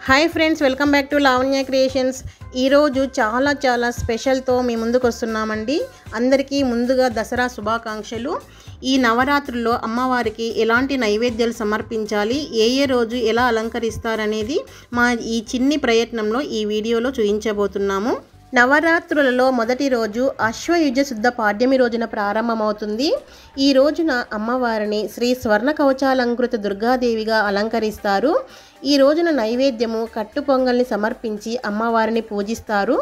Hi friends, welcome back to Lavanya creations. ఈరోజు చాలా స్పెషల్తో మీ ముందుకు వస్తున్నామండి. అందరికీ ముందుగా దసరా శుభాకాంక్షలు. ఈ నవరాత్రుల్లో అమ్మవారికి ఎలాంటి నైవేద్యాలు సమర్పించాలి, ఏ రోజు ఎలా అలంకరిస్తారనేది మా ఈ చిన్ని ప్రయత్నంలో ఈ వీడియోలో చూపించబోతున్నాము. నవరాత్రులలో మొదటి రోజు అశ్వయుజ శుద్ధ పాడ్యమి రోజున ప్రారంభమవుతుంది. ఈ రోజున అమ్మవారిని శ్రీ స్వర్ణ కవచాలంకృత దుర్గాదేవిగా అలంకరిస్తారు. ఈ రోజున నైవేద్యము కట్టు పొంగల్ని సమర్పించి అమ్మవారిని పూజిస్తారు.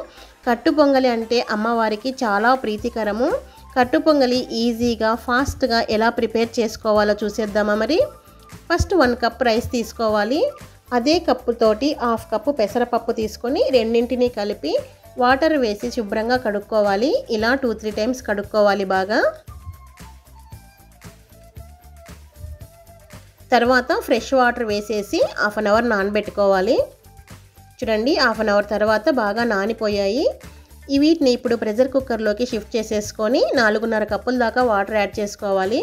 కట్టు పొంగలి అంటే అమ్మవారికి చాలా ప్రీతికరము. కట్టు పొంగలి ఈజీగా ఫాస్ట్గా ఎలా ప్రిపేర్ చేసుకోవాలో చూసేద్దామా. మరి ఫస్ట్ 1 కప్ రైస్ తీసుకోవాలి. అదే కప్పుతోటి 1/2 కప్పు పెసరపప్పు తీసుకొని రెండింటిని కలిపి వాటర్ వేసి శుభ్రంగా కడుక్కోవాలి. ఇలా 2-3 టైమ్స్ కడుక్కోవాలి బాగా. తర్వాత ఫ్రెష్ వాటర్ వేసేసి 1/2 అవర్ నానబెట్టుకోవాలి. చూడండి, 1/2 అవర్ తర్వాత బాగా నానిపోయాయి. వీటిని ఇప్పుడు ప్రెషర్ కుక్కర్లోకి షిఫ్ట్ చేసేసుకొని 4.5 కప్పుల దాకా వాటర్ యాడ్ చేసుకోవాలి.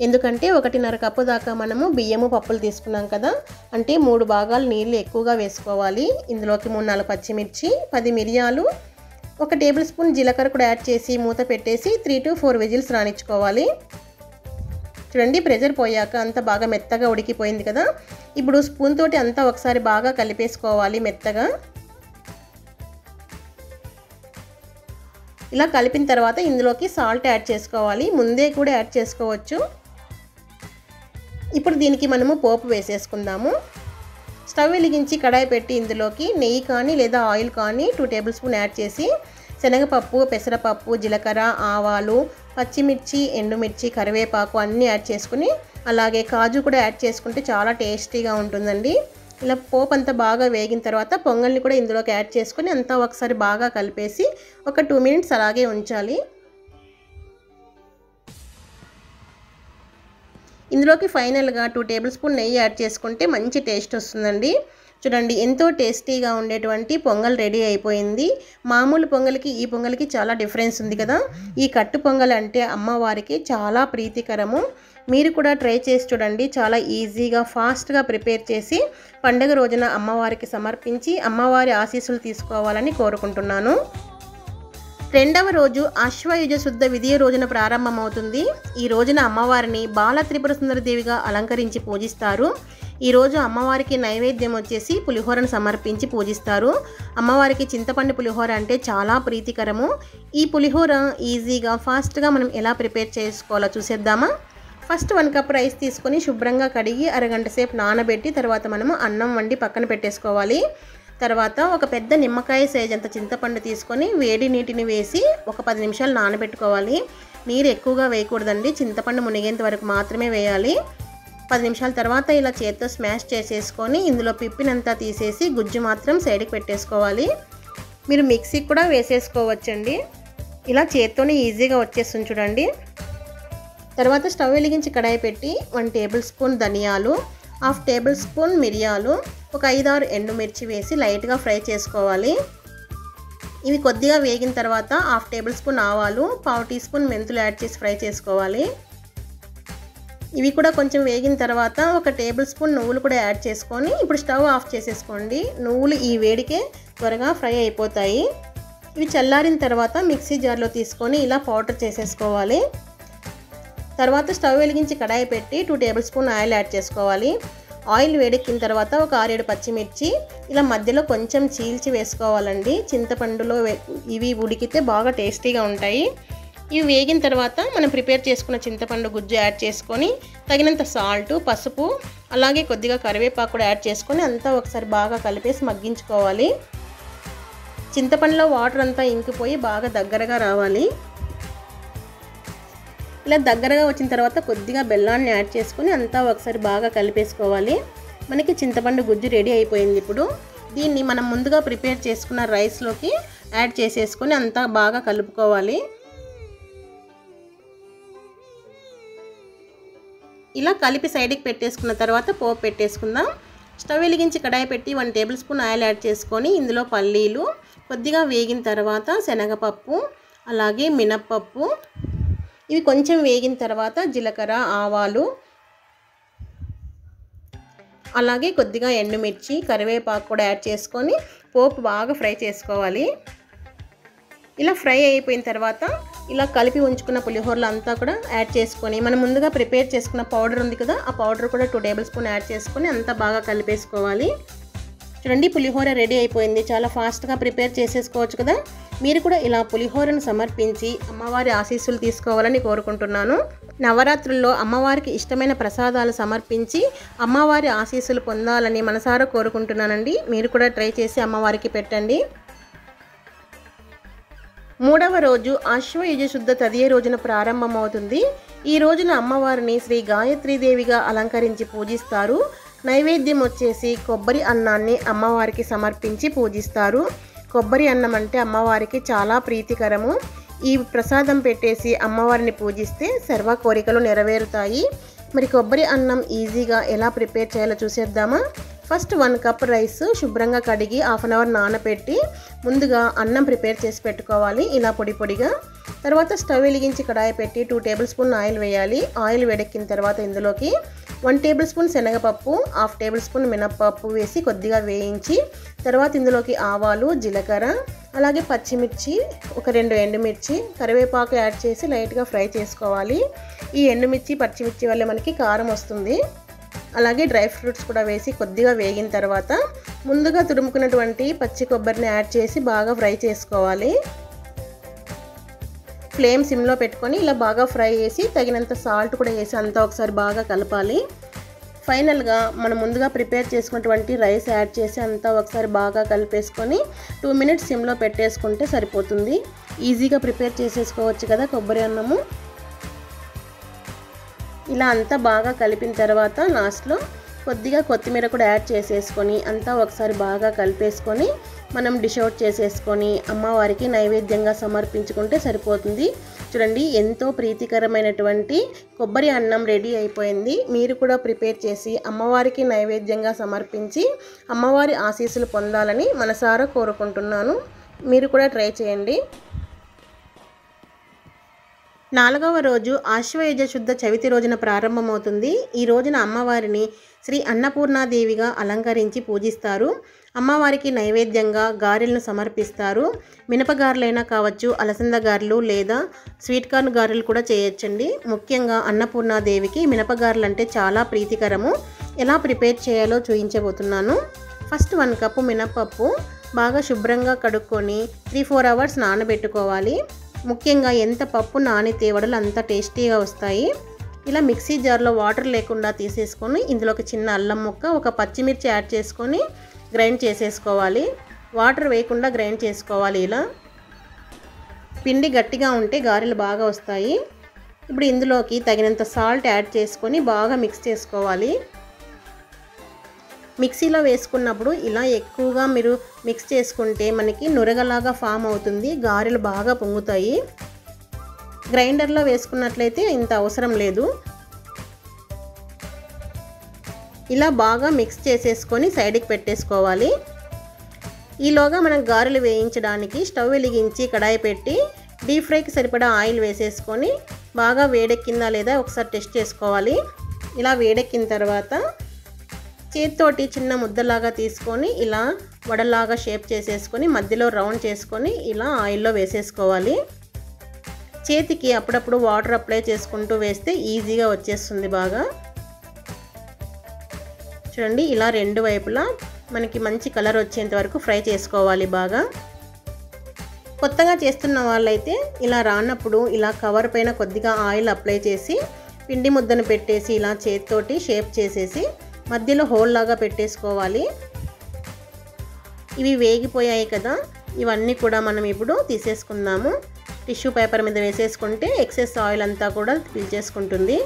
ఎందుకంటే 1.5 కప్పు దాకా మనము బియ్యము పప్పులు తీసుకున్నాం కదా, అంటే 3 భాగాలు నీళ్ళు ఎక్కువగా వేసుకోవాలి. ఇందులోకి 3-4 పచ్చిమిర్చి, 10 మిరియాలు, 1 టేబుల్ స్పూన్ జీలకర్ర కూడా యాడ్ చేసి మూత పెట్టేసి 3-4 విజిల్స్ రానిచ్చుకోవాలి. చూడండి, ప్రెషర్ పోయాక అంతా బాగా మెత్తగా ఉడికిపోయింది కదా. ఇప్పుడు స్పూన్ తోటి అంతా ఒకసారి బాగా కలిపేసుకోవాలి మెత్తగా. ఇలా కలిపిన తర్వాత ఇందులోకి సాల్ట్ యాడ్ చేసుకోవాలి. ముందే కూడా యాడ్ చేసుకోవచ్చు. ఇప్పుడు దీనికి మనము పోపు వేసేసుకుందాము. స్టవ్ వెలిగించి కడాయి పెట్టి ఇందులోకి నెయ్యి కానీ లేదా ఆయిల్ కానీ 2 టేబుల్ స్పూన్ యాడ్ చేసి శనగపప్పు, పెసరపప్పు, జీలకర్ర, ఆవాలు, పచ్చిమిర్చి, ఎండుమిర్చి, కరివేపాకు అన్నీ యాడ్ చేసుకుని అలాగే కాజు కూడా యాడ్ చేసుకుంటే చాలా టేస్టీగా ఉంటుందండి. ఇలా పోపు అంతా బాగా వేగిన తర్వాత పొంగల్ని కూడా ఇందులోకి యాడ్ చేసుకొని అంతా ఒకసారి బాగా కలిపేసి ఒక 2 మినిట్స్ అలాగే ఉంచాలి. ఇందులోకి ఫైనల్గా 2 టేబుల్ స్పూన్ నెయ్యి యాడ్ చేసుకుంటే మంచి టేస్ట్ వస్తుందండి. చూడండి, ఎంతో టేస్టీగా ఉండేటువంటి పొంగల్ రెడీ అయిపోయింది. మామూలు పొంగల్కి ఈ పొంగల్కి చాలా డిఫరెన్స్ ఉంది కదా. ఈ కట్టు పొంగల్ అంటే అమ్మవారికి చాలా ప్రీతికరము. మీరు కూడా ట్రై చేసి చూడండి. చాలా ఈజీగా ఫాస్ట్గా ప్రిపేర్ చేసి పండుగ రోజున అమ్మవారికి సమర్పించి అమ్మవారి ఆశీస్సులు తీసుకోవాలని కోరుకుంటున్నాను. రెండవ రోజు అశ్వయుజ శుద్ధ విధియ రోజున ప్రారంభమవుతుంది. ఈ రోజున అమ్మవారిని బాల త్రిపుర సుందరి దేవిగా అలంకరించి పూజిస్తారు. ఈరోజు అమ్మవారికి నైవేద్యం వచ్చేసి పులిహోరను సమర్పించి పూజిస్తారు. అమ్మవారికి చింతపండు పులిహోర అంటే చాలా ప్రీతికరము. ఈ పులిహోర ఈజీగా ఫాస్ట్గా మనం ఎలా ప్రిపేర్ చేసుకోవాలో చూసేద్దామా. ఫస్ట్ 1 కప్ రైస్ తీసుకొని శుభ్రంగా కడిగి అరగంట సేపు నానబెట్టి తర్వాత మనము అన్నం వండి పక్కన పెట్టేసుకోవాలి. తర్వాత ఒక పెద్ద నిమ్మకాయ సైజ్ అంత చింతపండు తీసుకొని వేడి నీటిని వేసి ఒక 10 నిమిషాలు నానబెట్టుకోవాలి. నీరు ఎక్కువగా వేయకూడదండి, చింతపండు మునిగేంత వరకు మాత్రమే వేయాలి. 10 నిమిషాల తర్వాత ఇలా చేత్తో స్మాష్ చేసేసుకొని ఇందులో పిప్పినంతా తీసేసి గుజ్జు మాత్రం సైడ్కి పెట్టేసుకోవాలి. మీరు మిక్సీకి కూడా వేసేసుకోవచ్చండి. ఇలా చేత్తోనే ఈజీగా వచ్చేస్తుంది చూడండి. తర్వాత స్టవ్ వెలిగించి కడాయి పెట్టి 1 టేబుల్ స్పూన్ ధనియాలు, 1/2 టేబుల్ స్పూన్ మిరియాలు, ఒక 5-6 ఎండుమిర్చి వేసి లైట్గా ఫ్రై చేసుకోవాలి. ఇవి కొద్దిగా వేగిన తర్వాత 1/2 టేబుల్ స్పూన్ ఆవాలు, 1/2 టీ స్పూన్ మెంతులు యాడ్ చేసి ఫ్రై చేసుకోవాలి. ఇవి కూడా కొంచెం వేగిన తర్వాత 1 టేబుల్ స్పూన్ నువ్వులు కూడా యాడ్ చేసుకొని ఇప్పుడు స్టవ్ ఆఫ్ చేసేసుకోండి. నువ్వులు ఈ వేడికే త్వరగా ఫ్రై అయిపోతాయి. ఇవి చల్లారిన తర్వాత మిక్సీ జార్లో తీసుకొని ఇలా పౌడర్ చేసేసుకోవాలి. తర్వాత స్టవ్ వెలిగించి కడాయి పెట్టి 2 టేబుల్ స్పూన్ ఆయిల్ యాడ్ చేసుకోవాలి. ఆయిల్ వేడెక్కిన తర్వాత ఒక 6-7 పచ్చిమిర్చి ఇలా మధ్యలో కొంచెం చీల్చి వేసుకోవాలండి. చింతపండులో ఇవి ఉడికితే బాగా టేస్టీగా ఉంటాయి. ఇవి వేగిన తర్వాత మనం ప్రిపేర్ చేసుకున్న చింతపండు గుజ్జు యాడ్ చేసుకొని తగినంత సాల్ట్, పసుపు అలాగే కొద్దిగా కరివేపాకు కూడా యాడ్ చేసుకొని అంతా ఒకసారి బాగా కలిపేసి మగ్గించుకోవాలి. చింతపండులో వాటర్ అంతా ఇంకిపోయి బాగా దగ్గరగా రావాలి. ఇలా దగ్గరగా వచ్చిన తర్వాత కొద్దిగా బెల్లాన్ని యాడ్ చేసుకొని అంతా ఒకసారి బాగా కలిపేసుకోవాలి. మనకి చింతపండు గుజ్జు రెడీ అయిపోయింది. ఇప్పుడు దీన్ని మనం ముందుగా ప్రిపేర్ చేసుకున్న రైస్లోకి యాడ్ చేసేసుకొని అంతా బాగా కలుపుకోవాలి. ఇలా కలిపి సైడ్కి పెట్టేసుకున్న తర్వాత పోపు పెట్టేసుకుందాం. స్టవ్ వెలిగించి కడాయి పెట్టి 1 టేబుల్ స్పూన్ ఆయిల్ యాడ్ చేసుకొని ఇందులో పల్లీలు కొద్దిగా వేగిన తర్వాత శనగపప్పు అలాగే మినప్పప్పు, ఇవి కొంచెం వేగిన తర్వాత జీలకర్ర, ఆవాలు, అలాగే కొద్దిగా ఎండుమిర్చి, కరివేపాకు కూడా యాడ్ చేసుకొని పోపు బాగా ఫ్రై చేసుకోవాలి. ఇలా ఫ్రై అయిపోయిన తర్వాత ఇలా కలిపి ఉంచుకున్న పులిహోరలు అంతా కూడా యాడ్ చేసుకొని మనం ముందుగా ప్రిపేర్ చేసుకున్న పౌడర్ ఉంది కదా, ఆ పౌడర్ కూడా 2 టేబుల్ స్పూన్ యాడ్ చేసుకొని అంతా బాగా కలిపేసుకోవాలి. చూడండి పులిహోర రెడీ అయిపోయింది. చాలా ఫాస్ట్గా ప్రిపేర్ చేసేసుకోవచ్చు కదా. మీరు కూడా ఇలా పులిహోరను సమర్పించి అమ్మవారి ఆశీస్సులు తీసుకోవాలని కోరుకుంటున్నాను. నవరాత్రుల్లో అమ్మవారికి ఇష్టమైన ప్రసాదాలు సమర్పించి అమ్మవారి ఆశీస్సులు పొందాలని మనసారా కోరుకుంటున్నానండి. మీరు కూడా ట్రై చేసి అమ్మవారికి పెట్టండి. 3వ రోజు ఆశ్వయుజ శుద్ధ తదియ రోజున ప్రారంభమవుతుంది. ఈ రోజున అమ్మవారిని శ్రీ గాయత్రీదేవిగా అలంకరించి పూజిస్తారు. నైవేద్యం వచ్చేసి కొబ్బరి అన్నాన్ని అమ్మవారికి సమర్పించి పూజిస్తారు. కొబ్బరి అన్నం అంటే అమ్మవారికి చాలా ప్రీతికరము. ఈ ప్రసాదం పెట్టేసి అమ్మవారిని పూజిస్తే సర్వ కోరికలు నెరవేరుతాయి. మరి కొబ్బరి అన్నం ఈజీగా ఎలా ప్రిపేర్ చేయాలో చూసేద్దామా. ఫస్ట్ 1 కప్ రైస్ శుభ్రంగా కడిగి 1/2 అవర్ నానబెట్టి ముందుగా అన్నం ప్రిపేర్ చేసి పెట్టుకోవాలి ఇలా పొడి పొడిగా. తర్వాత స్టవ్ వెలిగించి కడాయి పెట్టి 2 టేబుల్ స్పూన్ ఆయిల్ వేయాలి. ఆయిల్ వేడెక్కిన తర్వాత ఇందులోకి 1 టేబుల్ స్పూన్ శనగపప్పు, 1/2 టేబుల్ స్పూన్ మినప్పప్పు వేసి కొద్దిగా వేయించి తర్వాత ఇందులోకి ఆవాలు, జీలకర్ర, అలాగే పచ్చిమిర్చి, ఒక 2 ఎండుమిర్చి, కరివేపాకు యాడ్ చేసి లైట్గా ఫ్రై చేసుకోవాలి. ఈ ఎండుమిర్చి, పచ్చిమిర్చి వల్ల మనకి కారం వస్తుంది. అలాగే డ్రై ఫ్రూట్స్ కూడా వేసి కొద్దిగా వేగిన తర్వాత ముందుగా తురుముకున్నటువంటి పచ్చి కొబ్బరిని యాడ్ చేసి బాగా ఫ్రై చేసుకోవాలి. ఫ్లేమ్ సిమ్లో పెట్టుకొని ఇలా బాగా ఫ్రై చేసి తగినంత సాల్ట్ కూడా వేసి అంతా ఒకసారి బాగా కలపాలి. ఫైనల్గా మనం ముందుగా ప్రిపేర్ చేసుకున్నటువంటి రైస్ యాడ్ చేసి అంతా ఒకసారి బాగా కలిపేసుకొని 2 మినిట్స్ సిమ్లో పెట్టేసుకుంటే సరిపోతుంది. ఈజీగా ప్రిపేర్ చేసేసుకోవచ్చు కదా కొబ్బరి అన్నము. ఇలా అంతా బాగా కలిపిన తర్వాత లాస్ట్లో కొద్దిగా కొత్తిమీర కూడా యాడ్ చేసేసుకొని అంతా ఒకసారి బాగా కలిపేసుకొని మనం డిష్ అవుట్ చేసేసుకొని అమ్మవారికి నైవేద్యంగా సమర్పించుకుంటే సరిపోతుంది. చూడండి ఎంతో ప్రీతికరమైనటువంటి కొబ్బరి అన్నం రెడీ అయిపోయింది. మీరు కూడా ప్రిపేర్ చేసి అమ్మవారికి నైవేద్యంగా సమర్పించి అమ్మవారి ఆశీస్సులు పొందాలని మనసారా కోరుకుంటున్నాను. మీరు కూడా ట్రై చేయండి. 4వ రోజు ఆశ్వయుజ శుద్ధ చవితి రోజున ప్రారంభమవుతుంది. ఈ రోజున అమ్మవారిని శ్రీ అన్నపూర్ణాదేవిగా అలంకరించి పూజిస్తారు. అమ్మవారికి నైవేద్యంగా గారెలను సమర్పిస్తారు. మినపగారెలైనా కావచ్చు, అలసంద గారెలు లేదా స్వీట్ కార్న్ గారెలు కూడా చేయొచ్చండి. ముఖ్యంగా అన్నపూర్ణాదేవికి మినపగారెలు అంటే చాలా ప్రీతికరము. ఎలా ప్రిపేర్ చేయాలో చూపించబోతున్నాను. ఫస్ట్ 1 కప్పు మినపప్పు బాగా శుభ్రంగా కడుక్కొని 3-4 అవర్స్ నానబెట్టుకోవాలి. ముఖ్యంగా ఎంత పప్పు నానితే వడలు అంత టేస్టీగా వస్తాయి. ఇలా మిక్సీ జార్లో వాటర్ లేకుండా తీసేసుకొని ఇందులోకి చిన్న అల్లం ముక్క, ఒక పచ్చిమిర్చి యాడ్ చేసుకొని గ్రైండ్ చేసేసుకోవాలి. వాటర్ వేయకుండా గ్రైండ్ చేసుకోవాలి. ఇలా పిండి గట్టిగా ఉంటే గారెలు బాగా వస్తాయి. ఇప్పుడు ఇందులోకి తగినంత సాల్ట్ యాడ్ చేసుకొని బాగా మిక్స్ చేసుకోవాలి. మిక్సీలో వేసుకున్నప్పుడు ఇలా ఎక్కువగా మీరు మిక్స్ చేసుకుంటే మనకి నురగలాగా ఫామ్ అవుతుంది. గారెలు బాగా పొంగుతాయి. గ్రైండర్లో వేసుకున్నట్లయితే ఇంత అవసరం లేదు. ఇలా బాగా మిక్స్ చేసేసుకొని సైడ్కి పెట్టేసుకోవాలి. ఈలోగా మనం గారెలు వేయించడానికి స్టవ్ వెలిగించి కడాయి పెట్టి డీప్ ఫ్రైకి సరిపడా ఆయిల్ వేసేసుకొని బాగా వేడెక్కిందా లేదా ఒకసారి టెస్ట్ చేసుకోవాలి. ఇలా వేడెక్కిన తర్వాత చేతితోటి చిన్న ముద్దలాగా తీసుకొని ఇలా వడలాగా షేప్ చేసేసుకొని మధ్యలో రౌండ్ చేసుకొని ఇలా ఆయిల్లో వేసేసుకోవాలి. చేతికి అప్పుడప్పుడు వాటర్ అప్లై చేసుకుంటూ వేస్తే ఈజీగా వచ్చేస్తుంది బాగా. చూడండి ఇలా 2 వైపులా మనకి మంచి కలర్ వచ్చేంత వరకు ఫ్రై చేసుకోవాలి బాగా. కొత్తగా చేస్తున్న వాళ్ళైతే ఇలా రానప్పుడు ఇలా కవర్ పైన కొద్దిగా ఆయిల్ అప్లై చేసి పిండి ముద్దను పెట్టేసి ఇలా చేతితోటి షేప్ చేసేసి మధ్యలో హోల్ లాగా పెట్టేసుకోవాలి. ఇవి వేగిపోయాయి కదా, ఇవన్నీ కూడా మనం ఇప్పుడు తీసేసుకుందాము. టిష్యూ పేపర్ మీద వేసేసుకుంటే ఎక్సెస్ ఆయిల్ అంతా కూడా పీల్చేసుకుంటుంది.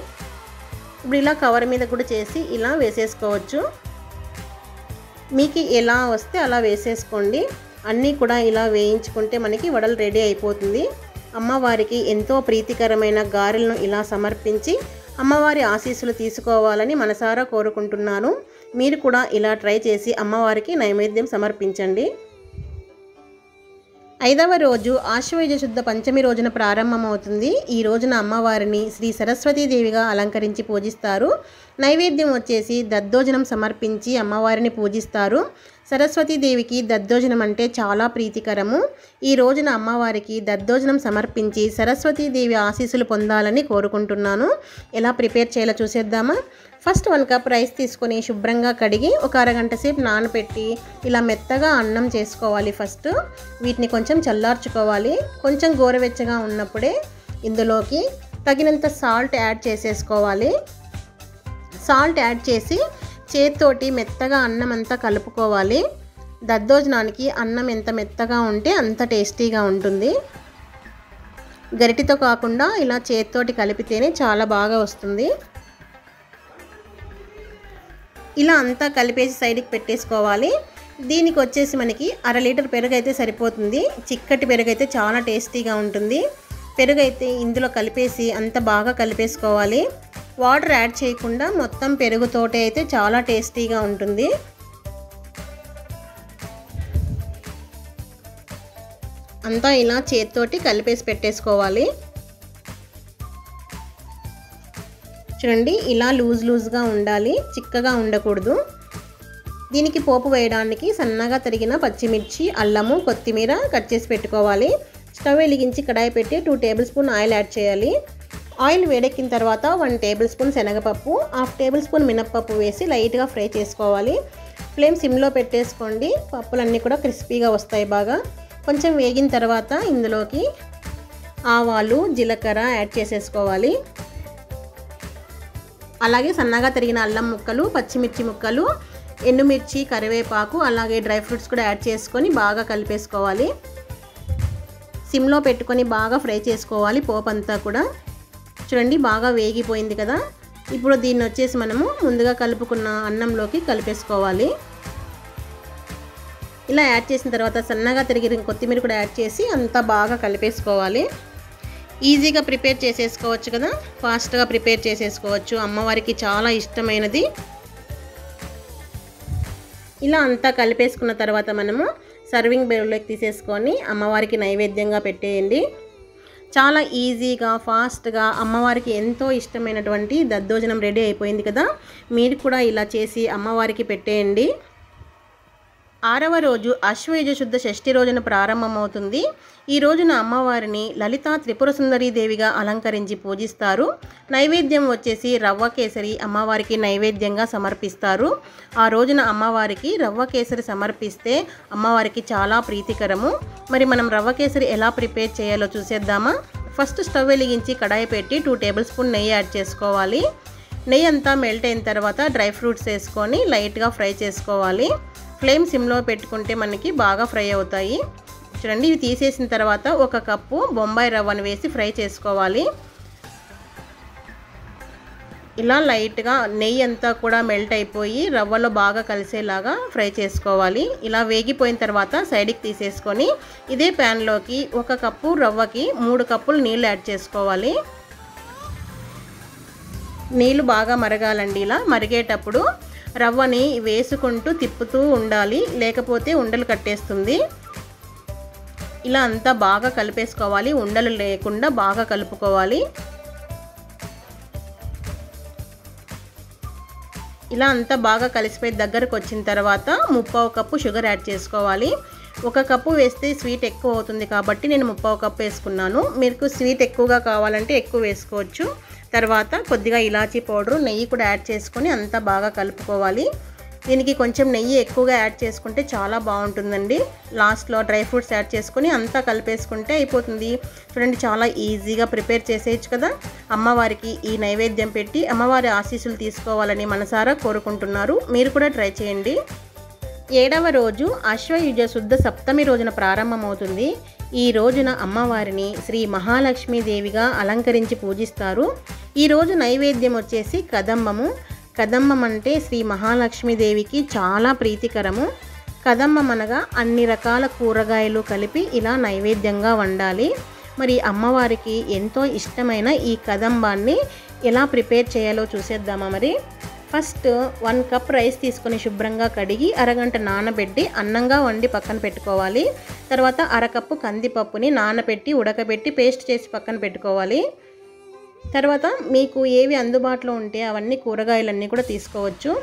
ఇప్పుడు ఇలా కవర్ మీద కూడా చేసి ఇలా వేసేసుకోవచ్చు. మీకు ఎలా వస్తే అలా వేసేసుకోండి. అన్నీ కూడా ఇలా వేయించుకుంటే మనకి వడలు రెడీ అయిపోతుంది. అమ్మవారికి ఎంతో ప్రీతికరమైన గారెలను ఇలా సమర్పించి అమ్మవారి ఆశీస్సులు తీసుకోవాలని మనసారా కోరుకుంటున్నాను. మీరు కూడా ఇలా ట్రై చేసి అమ్మవారికి నైవేద్యం సమర్పించండి. ఐదవ రోజు ఆశ్వయుజ శుద్ధ పంచమి రోజున ప్రారంభమవుతుంది. ఈ రోజున అమ్మవారిని శ్రీ సరస్వతీదేవిగా అలంకరించి పూజిస్తారు. నైవేద్యం వచ్చేసి దద్దోజనం సమర్పించి అమ్మవారిని పూజిస్తారు. సరస్వతీదేవికి దద్దోజనం అంటే చాలా ప్రీతికరము. ఈ రోజున అమ్మవారికి దద్దోజనం సమర్పించి సరస్వతీదేవి ఆశీస్సులు పొందాలని కోరుకుంటున్నాను. ఎలా ప్రిపేర్ చేయాలో చూసేద్దామా? ఫస్ట్ 1 కప్ రైస్ తీసుకొని శుభ్రంగా కడిగి ఒక అరగంట సేపు నానబెట్టి ఇలా మెత్తగా అన్నం చేసుకోవాలి. ఫస్ట్ వీటిని కొంచెం చల్లార్చుకోవాలి. కొంచెం గోరువెచ్చగా ఉన్నప్పుడే ఇందులోకి తగినంత సాల్ట్ యాడ్ చేసేసుకోవాలి. సాల్ట్ యాడ్ చేసి చేత్తోటి మెత్తగా అన్నం అంతా కలుపుకోవాలి. దద్దోజనానికి అన్నం ఎంత మెత్తగా ఉంటే అంత టేస్టీగా ఉంటుంది. గరిటితో కాకుండా ఇలా చేత్తోటి కలిపితేనే చాలా బాగా వస్తుంది. ఇలా అంతా కలిపేసి సైడ్కి పెట్టేసుకోవాలి. దీనికి వచ్చేసి మనకి 1/2 లీటర్ పెరుగు అయితే సరిపోతుంది. చిక్కటి పెరుగు అయితే చాలా టేస్టీగా ఉంటుంది. పెరుగు అయితే ఇందులో కలిపేసి అంత బాగా కలిపేసుకోవాలి. వాటర్ యాడ్ చేయకుండా మొత్తం పెరుగుతోటే అయితే చాలా టేస్టీగా ఉంటుంది. అంతా ఇలా చేత్తోటి కలిపేసి పెట్టేసుకోవాలి. చూడండి, ఇలా లూజ్గా ఉండాలి, చిక్కగా ఉండకూడదు. దీనికి పోపు వేయడానికి సన్నగా తరిగిన పచ్చిమిర్చి, అల్లము, కొత్తిమీర కట్ చేసి పెట్టుకోవాలి. స్టవ్ వెలిగించి కడాయి పెట్టి 2 టేబుల్ స్పూన్ ఆయిల్ యాడ్ చేయాలి. ఆయిల్ వేడెక్కిన తర్వాత 1 టేబుల్ స్పూన్ శనగపప్పు, 1/2 టేబుల్ స్పూన్ మినప్పప్పు వేసి లైట్గా ఫ్రై చేసుకోవాలి. ఫ్లేమ్ సిమ్లో పెట్టేసుకోండి. పప్పులన్నీ కూడా క్రిస్పీగా వస్తాయి బాగా. కొంచెం వేగిన తర్వాత ఇందులోకి ఆవాలు, జీలకర్ర యాడ్ చేసేసుకోవాలి. అలాగే సన్నగా తరిగిన అల్లం ముక్కలు, పచ్చిమిర్చి ముక్కలు, ఎండుమిర్చి, కరివేపాకు, అలాగే డ్రై ఫ్రూట్స్ కూడా యాడ్ చేసుకొని బాగా కలిపేసుకోవాలి. సిమ్లో పెట్టుకొని బాగా ఫ్రై చేసుకోవాలి పోపు అంతా కూడా. చూడండి, బాగా వేగిపోయింది కదా. ఇప్పుడు దీన్ని వచ్చేసి మనము ముందుగా కలుపుకున్న అన్నంలోకి కలిపేసుకోవాలి. ఇలా యాడ్ చేసిన తర్వాత సన్నగా తరిగిన కొత్తిమీర కూడా యాడ్ చేసి అంతా బాగా కలిపేసుకోవాలి. ఈజీగా ప్రిపేర్ చేసేసుకోవచ్చు కదా, ఫాస్ట్గా ప్రిపేర్ చేసేసుకోవచ్చు. అమ్మవారికి చాలా ఇష్టమైనది. ఇలా అంతా కలిపేసుకున్న తర్వాత మనము సర్వింగ్ బౌల్లోకి తీసేసుకొని అమ్మవారికి నైవేద్యంగా పెట్టేయండి. చాలా ఈజీగా, ఫాస్ట్గా అమ్మవారికి ఎంతో ఇష్టమైనటువంటి దద్దోజనం రెడీ అయిపోయింది కదా. మీరు కూడా ఇలా చేసి అమ్మవారికి పెట్టేయండి. 6వ రోజు ఆశ్వయుజ శుద్ధ షష్ఠి రోజున ప్రారంభమవుతుంది. ఈ రోజున అమ్మవారిని లలితా త్రిపుర సుందరీ దేవిగా అలంకరించి పూజిస్తారు. నైవేద్యం వచ్చేసి రవ్వ కేసరి అమ్మవారికి నైవేద్యంగా సమర్పిస్తారు. ఆ రోజున అమ్మవారికి రవ్వ కేసరి సమర్పిస్తే అమ్మవారికి చాలా ప్రీతికరము. మరి మనం రవ్వ కేసరి ఎలా ప్రిపేర్ చేయాలో చూసేద్దామా? ఫస్ట్ స్టవ్ వెలిగించి కడాయి పెట్టి 2 టేబుల్ స్పూన్ నెయ్యి యాడ్ చేసుకోవాలి. నెయ్యి అంతా మెల్ట్ అయిన తర్వాత డ్రై ఫ్రూట్స్ వేసుకొని లైట్గా ఫ్రై చేసుకోవాలి. ఫ్లేమ్ సిమ్లో పెట్టుకుంటే మనకి బాగా ఫ్రై అవుతాయి. చూడండి, ఇవి తీసేసిన తర్వాత 1 కప్పు బొంబాయి రవ్వను వేసి ఫ్రై చేసుకోవాలి. ఇలా లైట్గా నెయ్యి అంతా కూడా మెల్ట్ అయిపోయి రవ్వలో బాగా కలిసేలాగా ఫ్రై చేసుకోవాలి. ఇలా వేగిపోయిన తర్వాత సైడ్కి తీసేసుకొని ఇదే ప్యాన్లోకి 1 కప్పు రవ్వకి 3 కప్పులు నీళ్ళు యాడ్ చేసుకోవాలి. నీళ్ళు బాగా మరగాలండి. ఇలా మరిగేటప్పుడు రవ్వని వేసుకుంటూ తిప్పుతూ ఉండాలి, లేకపోతే ఉండలు కట్టేస్తుంది. ఇలా అంతా బాగా కలిపేసుకోవాలి, ఉండలు లేకుండా బాగా కలుపుకోవాలి. ఇలా అంతా బాగా కలిసిపోయి దగ్గరకు వచ్చిన తర్వాత 3/4 కప్పు షుగర్ యాడ్ చేసుకోవాలి. 1 కప్పు వేస్తే స్వీట్ ఎక్కువ అవుతుంది కాబట్టి నేను 3/4 కప్పు వేసుకున్నాను. మీకు స్వీట్ ఎక్కువగా కావాలంటే ఎక్కువ వేసుకోవచ్చు. తర్వాత కొద్దిగా ఇలాచీ పౌడరు, నెయ్యి కూడా యాడ్ చేసుకొని అంతా బాగా కలుపుకోవాలి. దీనికి కొంచెం నెయ్యి ఎక్కువగా యాడ్ చేసుకుంటే చాలా బాగుంటుందండి. లాస్ట్లో డ్రై ఫ్రూట్స్ యాడ్ చేసుకొని అంతా కలిపేసుకుంటే అయిపోతుంది. చూడండి, చాలా ఈజీగా ప్రిపేర్ చేసేయచ్చు కదా. అమ్మవారికి ఈ నైవేద్యం పెట్టి అమ్మవారి ఆశీస్సులు తీసుకోవాలని మనసారా కోరుకుంటున్నారు. మీరు కూడా ట్రై చేయండి. 7వ రోజు ఆశ్వయుజ శుద్ధ సప్తమి రోజున ప్రారంభమవుతుంది. ఈ రోజున అమ్మవారిని శ్రీ మహాలక్ష్మీదేవిగా అలంకరించి పూజిస్తారు. ఈ రోజు నైవేద్యం వచ్చేసి కదంబము. కదంబం అంటే శ్రీ మహాలక్ష్మీదేవికి చాలా ప్రీతికరము. కదంబం అనగా అన్ని రకాల కూరగాయలు కలిపి ఇలా నైవేద్యంగా వండాలి. మరి అమ్మవారికి ఎంతో ఇష్టమైన ఈ కదంబాన్ని ఎలా ప్రిపేర్ చేయాలో చూసేద్దామా? మరి ఫస్ట్ 1 కప్ రైస్ తీసుకొని శుభ్రంగా కడిగి అరగంట నానబెట్టి అన్నంగా వండి పక్కన పెట్టుకోవాలి. తర్వాత అరకప్పు కందిపప్పుని నానబెట్టి ఉడకబెట్టి పేస్ట్ చేసి పక్కన పెట్టుకోవాలి. తర్వాత మీకు ఏవి అందుబాటులో ఉంటే అవన్నీ కూరగాయలన్నీ కూడా తీసుకోవచ్చు.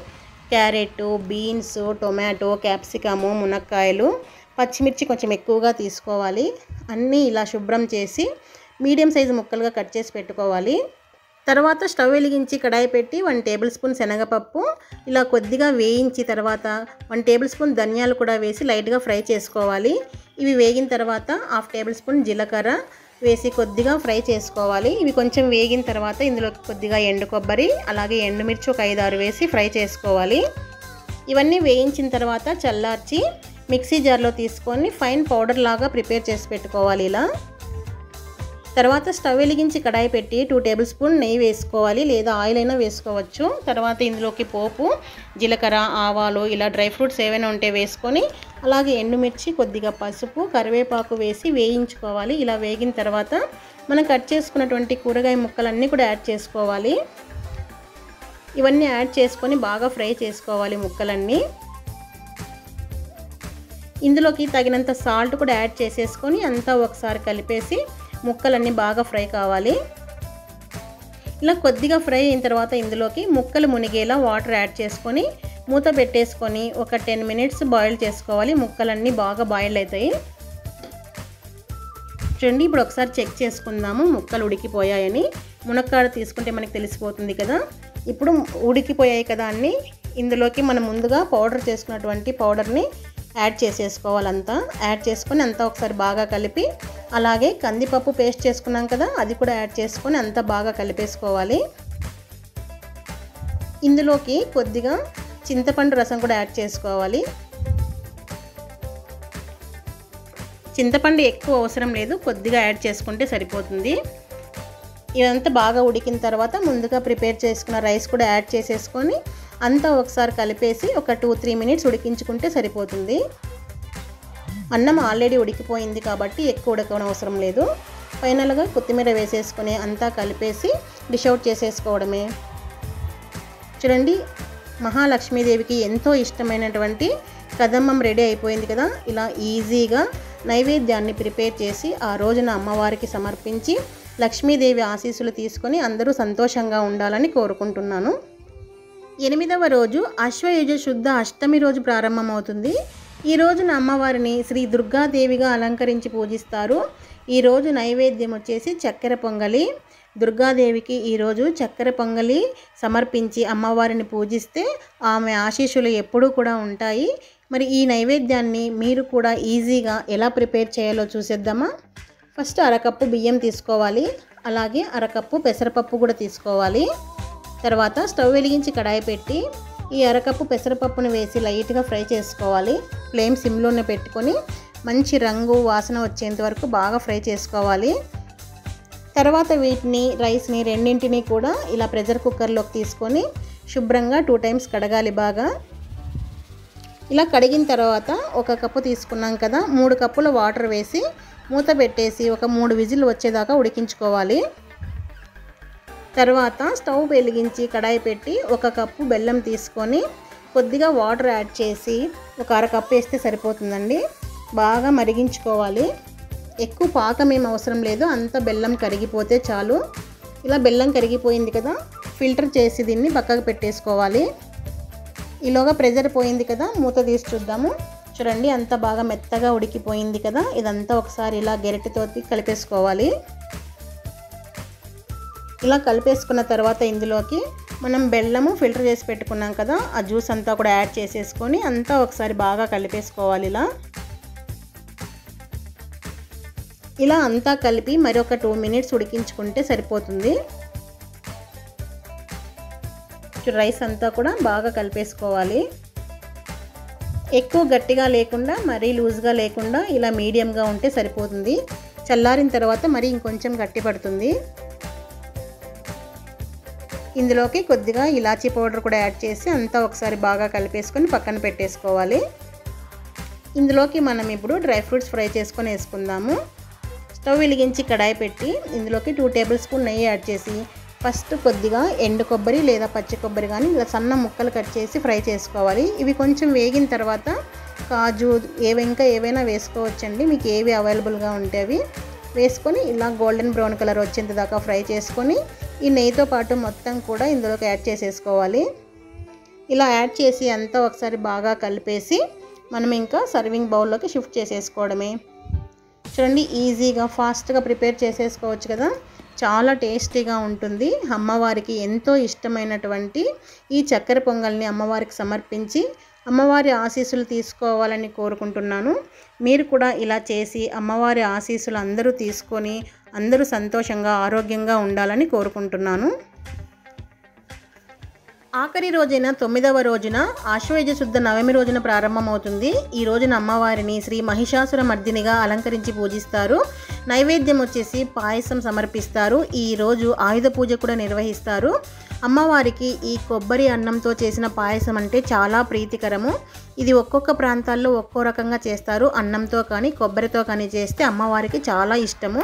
క్యారెట్, బీన్స్, టొమాటో, క్యాప్సికము, మునక్కాయలు, పచ్చిమిర్చి కొంచెం ఎక్కువగా తీసుకోవాలి. అన్నీ ఇలా శుభ్రం చేసి మీడియం సైజు ముక్కలుగా కట్ చేసి పెట్టుకోవాలి. తర్వాత స్టవ్ వెలిగించి కడాయి పెట్టి 1 టేబుల్ స్పూన్ శనగపప్పు ఇలా కొద్దిగా వేయించి తర్వాత 1 టేబుల్ స్పూన్ ధనియాలు కూడా వేసి లైట్గా ఫ్రై చేసుకోవాలి. ఇవి వేగిన తర్వాత 1/2 టేబుల్ స్పూన్ జీలకర్ర వేసి కొద్దిగా ఫ్రై చేసుకోవాలి. ఇవి కొంచెం వేగిన తర్వాత ఇందులోకి కొద్దిగా ఎండు కొబ్బరి అలాగే ఎండుమిర్చి ఒక 5-6 వేసి ఫ్రై చేసుకోవాలి. ఇవన్నీ వేయించిన తర్వాత చల్లార్చి మిక్సీ జార్లో తీసుకొని ఫైన్ పౌడర్ లాగా ప్రిపేర్ చేసి పెట్టుకోవాలి. ఇలా తర్వాత స్టవ్ వెలిగించి కడాయి పెట్టి 2 టేబుల్ స్పూన్ నెయ్యి వేసుకోవాలి, లేదా ఆయిల్ అయినా వేసుకోవచ్చు. తర్వాత ఇందులోకి పోపు, జీలకర్ర, ఆవాలు ఇలా డ్రై ఫ్రూట్స్ ఏవైనా ఉంటే వేసుకొని అలాగే ఎండుమిర్చి, కొద్దిగా పసుపు, కరివేపాకు వేసి వేయించుకోవాలి. ఇలా వేగిన తర్వాత మనం కట్ చేసుకున్నటువంటి కూరగాయ ముక్కలన్నీ కూడా యాడ్ చేసుకోవాలి. ఇవన్నీ యాడ్ చేసుకొని బాగా ఫ్రై చేసుకోవాలి ముక్కలన్నీ. ఇందులోకి తగినంత సాల్ట్ కూడా యాడ్ చేసేసుకొని అంతా ఒకసారి కలిపేసి ముక్కలన్నీ బాగా ఫ్రై కావాలి. ఇలా కొద్దిగా ఫ్రై అయిన తర్వాత ఇందులోకి ముక్కలు మునిగేలా వాటర్ యాడ్ చేసుకొని మూత పెట్టేసుకొని ఒక 10 మినిట్స్ బాయిల్ చేసుకోవాలి. ముక్కలన్నీ బాగా బాయిల్ అవుతాయి. చూడండి, ఇప్పుడు ఒకసారి చెక్ చేసుకుందాము ముక్కలు ఉడికిపోయాయని. మునక్కాడ తీసుకుంటే మనకి తెలిసిపోతుంది కదా. ఇప్పుడు ఉడికిపోయాయి కదా అన్నీ. ఇందులోకి మనం ముందుగా పౌడర్ చేసుకున్నటువంటి పౌడర్ని యాడ్ చేసేసుకోవాలి. అంతా యాడ్ చేసుకొని అంతా ఒకసారి బాగా కలిపి అలాగే కందిపప్పు పేస్ట్ చేసుకున్నాం కదా అది కూడా యాడ్ చేసుకొని అంతా బాగా కలిపేసుకోవాలి. ఇందులోకి కొద్దిగా చింతపండు రసం కూడా యాడ్ చేసుకోవాలి. చింతపండు ఎక్కువ అవసరం లేదు, కొద్దిగా యాడ్ చేసుకుంటే సరిపోతుంది. ఇదంతా బాగా ఉడికిన తర్వాత ముందుగా ప్రిపేర్ చేసుకున్న రైస్ కూడా యాడ్ చేసేసుకొని అంతా ఒకసారి కలిపేసి ఒక 2-3 మినిట్స్ ఉడికించుకుంటే సరిపోతుంది. అన్నం ఆల్రెడీ ఉడికిపోయింది కాబట్టి ఎక్కువ ఉడకడం అవసరం లేదు. ఫైనల్గా కొత్తిమీర వేసేసుకొని అంతా కలిపేసి డిష్ అవుట్ చేసేసుకోవడమే. చూడండి, మహాలక్ష్మీదేవికి ఎంతో ఇష్టమైనటువంటి కదమ్మం రెడీ అయిపోయింది కదా. ఇలా ఈజీగా నైవేద్యాన్ని ప్రిపేర్ చేసి ఆ రోజున అమ్మవారికి సమర్పించి లక్ష్మీదేవి ఆశీస్సులు తీసుకొని అందరూ సంతోషంగా ఉండాలని కోరుకుంటున్నాను. 8వ రోజు ఆశ్వయుజ శుద్ధ అష్టమి రోజు ప్రారంభమవుతుంది. ఈ రోజున అమ్మవారిని శ్రీ దుర్గాదేవిగా అలంకరించి పూజిస్తారు. ఈరోజు నైవేద్యం వచ్చేసి చక్కెర పొంగలి. దుర్గాదేవికి ఈరోజు చక్కెర పొంగలి సమర్పించి అమ్మవారిని పూజిస్తే ఆమె ఆశీస్సులు ఎప్పుడూ కూడా ఉంటాయి. మరి ఈ నైవేద్యాన్ని మీరు కూడా ఈజీగా ఎలా ప్రిపేర్ చేయాలో చూసేద్దామా. ఫస్ట్ అరకప్పు బియ్యం తీసుకోవాలి, అలాగే అరకప్పు పెసరపప్పు కూడా తీసుకోవాలి. తర్వాత స్టవ్ వెలిగించి కడాయి పెట్టి ఈ అరకప్పు పెసరపప్పును వేసి లైట్గా ఫ్రై చేసుకోవాలి. ఫ్లేమ్ సిమ్లోనే పెట్టుకొని మంచి రంగు వాసన వచ్చేంత వరకు బాగా ఫ్రై చేసుకోవాలి. తర్వాత వీటిని రైస్ని రెండింటినీ కూడా ఇలా ప్రెషర్ కుక్కర్లోకి తీసుకొని శుభ్రంగా 2 టైమ్స్ కడగాలి బాగా. ఇలా కడిగిన తర్వాత 1 కప్పు తీసుకున్నాం కదా, 3 కప్పుల వాటర్ వేసి మూత పెట్టేసి ఒక 3 విజిల్ వచ్చేదాకా ఉడికించుకోవాలి. తర్వాత స్టవ్ వెలిగించి కడాయి పెట్టి 1 కప్పు బెల్లం తీసుకొని కొద్దిగా వాటర్ యాడ్ చేసి ఒక 1/2 కప్పు వేస్తే సరిపోతుందండి. బాగా మరిగించుకోవాలి. ఎక్కువ పాకం ఏం అవసరం లేదు, అంత బెల్లం కరిగిపోతే చాలు. ఇలా బెల్లం కరిగిపోయింది కదా, ఫిల్టర్ చేసి దీన్ని పక్కకు పెట్టేసుకోవాలి. ఈలోగా ప్రెషర్ పోయింది కదా, మూత తీసి చూద్దాము. చూడండి, అంత బాగా మెత్తగా ఉడికిపోయింది కదా. ఇదంతా ఒకసారి ఇలా గెరటితో కలిపేసుకోవాలి. ఇలా కలిపేసుకున్న తర్వాత ఇందులోకి మనం బెల్లము ఫిల్టర్ చేసి పెట్టుకున్నాం కదా, ఆ జ్యూస్ అంతా కూడా యాడ్ చేసేసుకొని అంతా ఒకసారి బాగా కలిపేసుకోవాలి. ఇలా అంతా కలిపి మరొక 2 మినిట్స్ ఉడికించుకుంటే సరిపోతుంది. రైస్ అంతా కూడా బాగా కలిపేసుకోవాలి. ఎక్కువ గట్టిగా లేకుండా మరీ లూజ్గా లేకుండా ఇలా మీడియంగా ఉంటే సరిపోతుంది. చల్లారిన తర్వాత మరి ఇంకొంచెం గట్టి పడుతుంది. ఇందులోకి కొద్దిగా ఇలాచీ పౌడర్ కూడా యాడ్ చేసి అంతా ఒకసారి బాగా కలిపేసుకొని పక్కన పెట్టేసుకోవాలి. ఇందులోకి మనం ఇప్పుడు డ్రై ఫ్రూట్స్ ఫ్రై చేసుకొని వేసుకుందాము. స్టవ్ వెలిగించి కడాయి పెట్టి ఇందులోకి 2 టేబుల్ స్పూన్ నెయ్యి యాడ్ చేసి ఫస్ట్ కొద్దిగా ఎండు కొబ్బరి లేదా పచ్చి కొబ్బరి కానీ ఇలా సన్న ముక్కలు కట్ చేసి ఫ్రై చేసుకోవాలి. ఇవి కొంచెం వేగిన తర్వాత కాజు ఇంకా ఏవైనా వేసుకోవచ్చండి, మీకు ఏవి అవైలబుల్గా ఉంటే అవి వేసుకొని ఇలా గోల్డెన్ బ్రౌన్ కలర్ వచ్చేంత దాకా ఫ్రై చేసుకొని ఈ నెయ్యితో పాటు మొత్తం కూడా ఇందులోకి యాడ్ చేసేసుకోవాలి. ఇలా యాడ్ చేసి అంతా ఒకసారి బాగా కలిపేసి మనం ఇంకా సర్వింగ్ బౌల్లోకి షిఫ్ట్ చేసేసుకోవడమే. చూడండి, ఈజీగా ఫాస్ట్గా ప్రిపేర్ చేసేసుకోవచ్చు కదా, చాలా టేస్టీగా ఉంటుంది. అమ్మవారికి ఎంతో ఇష్టమైనటువంటి ఈ చక్కెర పొంగల్ని అమ్మవారికి సమర్పించి అమ్మవారి ఆశీస్సులు తీసుకోవాలని కోరుకుంటున్నాను. మీరు కూడా ఇలా చేసి అమ్మవారి ఆశీస్సులు అందరూ తీసుకొని అందరూ సంతోషంగా ఆరోగ్యంగా ఉండాలని కోరుకుంటున్నాను. ఆఖరి రోజైన 9వ రోజున ఆశ్వయుజ శుద్ధ నవమి రోజున ప్రారంభమవుతుంది. ఈ రోజున అమ్మవారిని శ్రీ మహిషాసుర మర్దినిగా అలంకరించి పూజిస్తారు. నైవేద్యం వచ్చేసి పాయసం సమర్పిస్తారు. ఈ రోజు ఆయుధ పూజ కూడా నిర్వహిస్తారు. అమ్మవారికి ఈ కొబ్బరి అన్నంతో చేసిన పాయసం అంటే చాలా ప్రీతికరము. ఇది ఒక్కొక్క ప్రాంతాల్లో ఒక్కో రకంగా చేస్తారు. అన్నంతో కానీ కొబ్బరితో కానీ చేస్తే అమ్మవారికి చాలా ఇష్టము.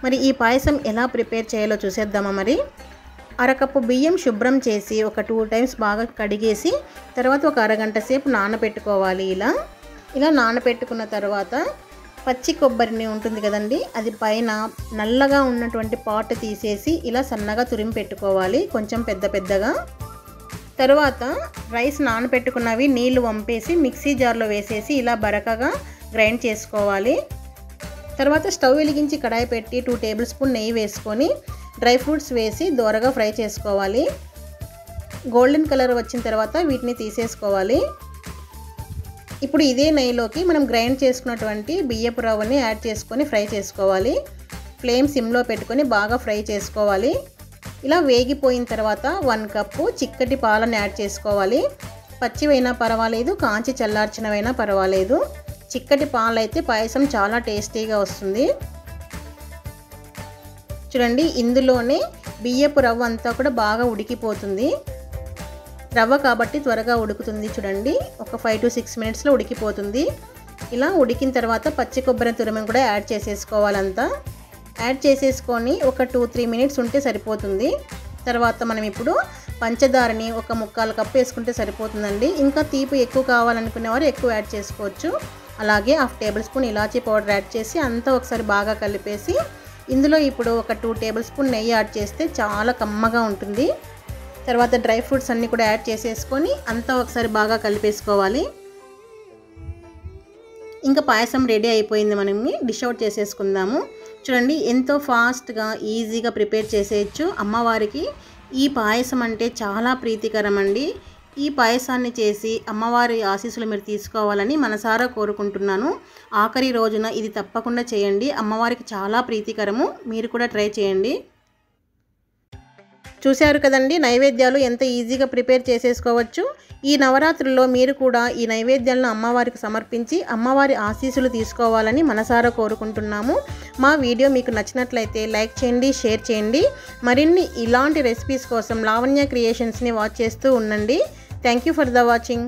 మరి ఈ పాయసం ఎలా ప్రిపేర్ చేయాలో చూసేద్దామా. మరి అరకప్పు బియ్యం శుభ్రం చేసి ఒక 2 టైమ్స్ బాగా కడిగేసి తర్వాత ఒక అరగంట సేపు నానబెట్టుకోవాలి. ఇలా నానబెట్టుకున్న తర్వాత పచ్చి కొబ్బరిని ఉంటుంది కదండి, అది పైన నల్లగా ఉన్నటువంటి పాట్ తీసేసి ఇలా సన్నగా తురిమి పెట్టుకోవాలి, కొంచెం పెద్దగా. తర్వాత రైస్ నానబెట్టుకున్నవి నీళ్లు వంపేసి మిక్సీ జార్లో వేసేసి ఇలా బరకగా గ్రైండ్ చేసుకోవాలి. తర్వాత స్టవ్ వెలిగించి కడాయి పెట్టి 2 టేబుల్ స్పూన్ నెయ్యి వేసుకొని డ్రై ఫ్రూట్స్ వేసి దోరగా ఫ్రై చేసుకోవాలి. గోల్డెన్ కలర్ వచ్చిన తర్వాత వీటిని తీసేసుకోవాలి. ఇప్పుడు ఇదే నెయ్యిలోకి మనం గ్రైండ్ చేసుకున్నటువంటి బియ్యపు రవ్వని యాడ్ చేసుకొని ఫ్రై చేసుకోవాలి. ఫ్లేమ్ సిమ్లో పెట్టుకొని బాగా ఫ్రై చేసుకోవాలి. ఇలా వేగిపోయిన తర్వాత 1 కప్పు చిక్కటి పాలను యాడ్ చేసుకోవాలి. పచ్చివైనా పర్వాలేదు, కాంచి చల్లార్చినవైనా పర్వాలేదు. చిక్కటి పాలు అయితే పాయసం చాలా టేస్టీగా వస్తుంది. చూడండి, ఇందులోనే బియ్యపు రవ్వ అంతా కూడా బాగా ఉడికిపోతుంది. రవ్వ కాబట్టి త్వరగా ఉడుకుతుంది. చూడండి, ఒక 5 to 6 మినిట్స్లో ఉడికిపోతుంది. ఇలా ఉడికిన తర్వాత పచ్చి కొబ్బరి తురుమును కూడా యాడ్ చేసేసుకోవాలంతా. యాడ్ చేసేసుకొని ఒక 2-3 మినిట్స్ ఉంటే సరిపోతుంది. తర్వాత మనం ఇప్పుడు పంచదారని ఒక 1/4 కప్పు వేసుకుంటే సరిపోతుందండి. ఇంకా తీపి ఎక్కువ కావాలనుకునేవారు ఎక్కువ యాడ్ చేసుకోవచ్చు. అలాగే 1/2 టేబుల్ స్పూన్ ఇలాచీ పౌడర్ యాడ్ చేసి అంతా ఒకసారి బాగా కలిపేసి ఇందులో ఇప్పుడు ఒక 2 టేబుల్ స్పూన్ నెయ్యి యాడ్ చేస్తే చాలా కమ్మగా ఉంటుంది. తర్వాత డ్రై ఫ్రూట్స్ అన్నీ కూడా యాడ్ చేసేసుకొని అంతా ఒకసారి బాగా కలిపేసుకోవాలి. ఇంకా పాయసం రెడీ అయిపోయింది. మనం డిష్ అవుట్ చేసేసుకుందాము. చూడండి, ఎంతో ఫాస్ట్గా ఈజీగా ప్రిపేర్ చేసేయచ్చు. అమ్మవారికి ఈ పాయసం అంటే చాలా ప్రీతికరం అండి. ఈ పాయసాన్ని చేసి అమ్మవారి ఆశీస్సులు మీరు తీసుకోవాలని మనసారా కోరుకుంటున్నాను. ఆఖరి రోజున ఇది తప్పకుండా చేయండి. అమ్మవారికి చాలా ప్రీతికరము. మీరు కూడా ట్రై చేయండి. చూశారు కదండి, నైవేద్యాలు ఎంత ఈజీగా ప్రిపేర్ చేసేసుకోవచ్చు. ఈ నవరాత్రుల్లో మీరు కూడా ఈ నైవేద్యాలను అమ్మవారికి సమర్పించి అమ్మవారి ఆశీస్సులు తీసుకోవాలని మనసారా కోరుకుంటున్నాము. మా వీడియో మీకు నచ్చినట్లయితే లైక్ చేయండి, షేర్ చేయండి. మరిన్ని ఇలాంటి రెసిపీస్ కోసం లావణ్య క్రియేషన్స్ని వాచ్ చేస్తూ ఉండండి. Thank you for the watching.